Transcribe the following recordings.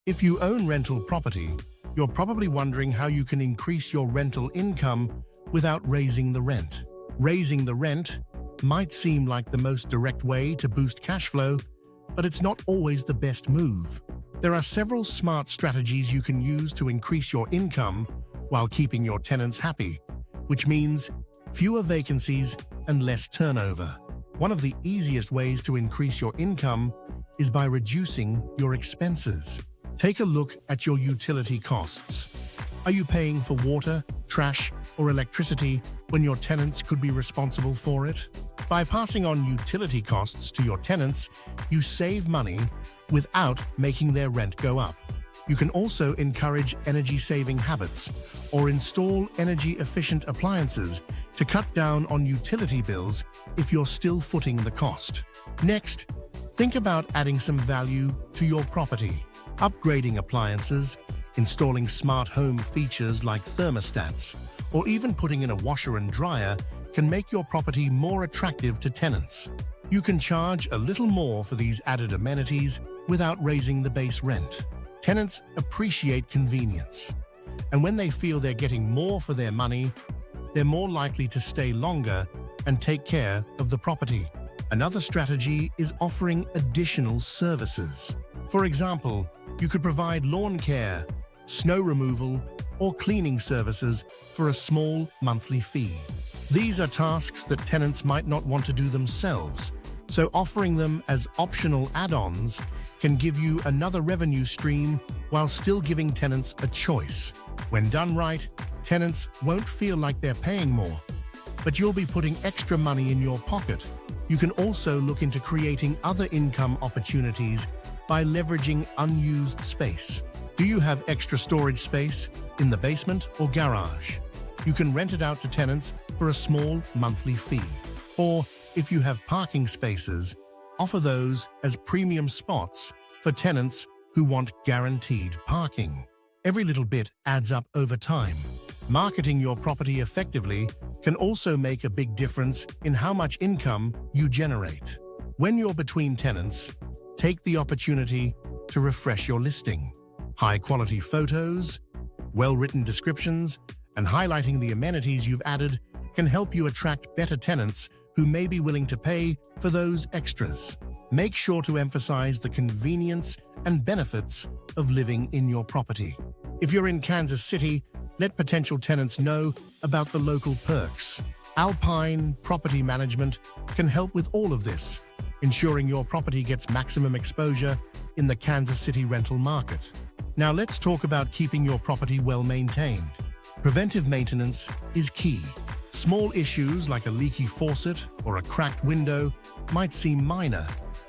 If you own rental property, you're probably wondering how you can increase your rental income without raising the rent. Raising the rent might seem like the most direct way to boost cash flow, but it's not always the best move. There are several smart strategies you can use to increase your income while keeping your tenants happy, which means fewer vacancies and less turnover. One of the easiest ways to increase your income is by reducing your expenses. Take a look at your utility costs. Are you paying for water, trash, or electricity when your tenants could be responsible for it? By passing on utility costs to your tenants, you save money without making their rent go up. You can also encourage energy-saving habits or install energy-efficient appliances to cut down on utility bills if you're still footing the cost. Next, think about adding some value to your property. Upgrading appliances, installing smart home features like thermostats, or even putting in a washer and dryer can make your property more attractive to tenants. You can charge a little more for these added amenities without raising the base rent. Tenants appreciate convenience, and when they feel they're getting more for their money, they're more likely to stay longer and take care of the property. Another strategy is offering additional services. For example, you could provide lawn care, snow removal, or cleaning services for a small monthly fee. These are tasks that tenants might not want to do themselves, so offering them as optional add-ons can give you another revenue stream while still giving tenants a choice. When done right, tenants won't feel like they're paying more, but you'll be putting extra money in your pocket. You can also look into creating other income opportunities by leveraging unused space. Do you have extra storage space in the basement or garage? You can rent it out to tenants for a small monthly fee. Or if you have parking spaces, offer those as premium spots for tenants who want guaranteed parking. Every little bit adds up over time. Marketing your property effectively can also make a big difference in how much income you generate. When you're between tenants, take the opportunity to refresh your listing. High-quality photos, well-written descriptions, and highlighting the amenities you've added can help you attract better tenants who may be willing to pay for those extras. Make sure to emphasize the convenience and benefits of living in your property. If you're in Kansas City, let potential tenants know about the local perks. Alpine Property Management can help with all of this, ensuring your property gets maximum exposure in the Kansas City rental market. Now let's talk about keeping your property well maintained. Preventive maintenance is key. Small issues like a leaky faucet or a cracked window might seem minor,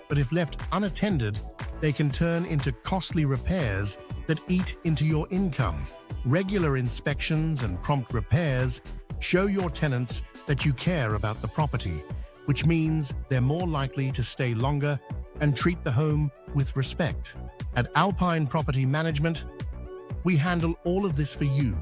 but if left unattended, they can turn into costly repairs that eat into your income. Regular inspections and prompt repairs show your tenants that you care about the property, which means they're more likely to stay longer and treat the home with respect. At Alpine Property Management, we handle all of this for you,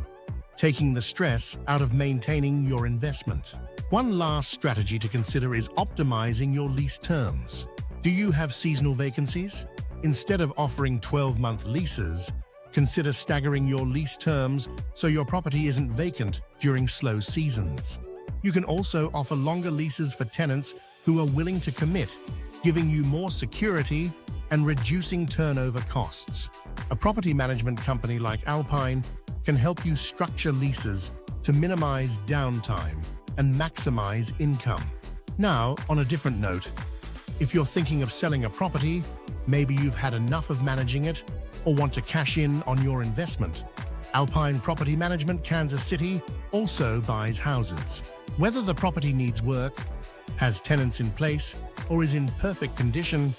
taking the stress out of maintaining your investment. One last strategy to consider is optimizing your lease terms. Do you have seasonal vacancies? Instead of offering 12-month leases, consider staggering your lease terms so your property isn't vacant during slow seasons. You can also offer longer leases for tenants who are willing to commit, giving you more security and reducing turnover costs. A property management company like Alpine can help you structure leases to minimize downtime and maximize income. Now, on a different note, if you're thinking of selling a property, maybe you've had enough of managing it or want to cash in on your investment, Alpine Property Management Kansas City also buys houses. Whether the property needs work, has tenants in place, or is in perfect condition,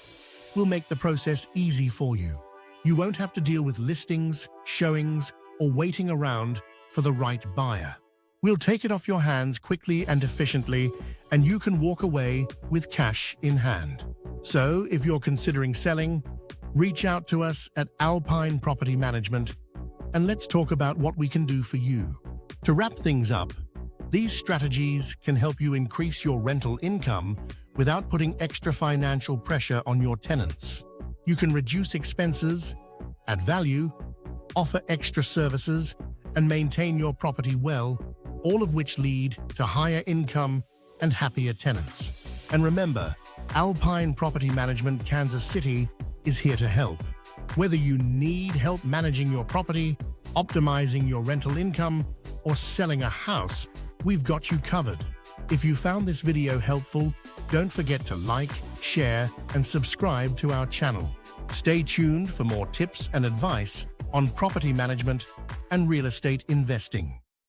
we'll make the process easy for you. You won't have to deal with listings, showings, or waiting around for the right buyer. We'll take it off your hands quickly and efficiently, and you can walk away with cash in hand. So, if you're considering selling, reach out to us at Alpine Property Management, and let's talk about what we can do for you. To wrap things up, these strategies can help you increase your rental income without putting extra financial pressure on your tenants. You can reduce expenses, add value, offer extra services, and maintain your property well, all of which lead to higher income and happier tenants. And remember, Alpine Property Management Kansas City is here to help. Whether you need help managing your property, optimizing your rental income, or selling a house, we've got you covered. If you found this video helpful, don't forget to like, share, and subscribe to our channel. Stay tuned for more tips and advice on property management and real estate investing.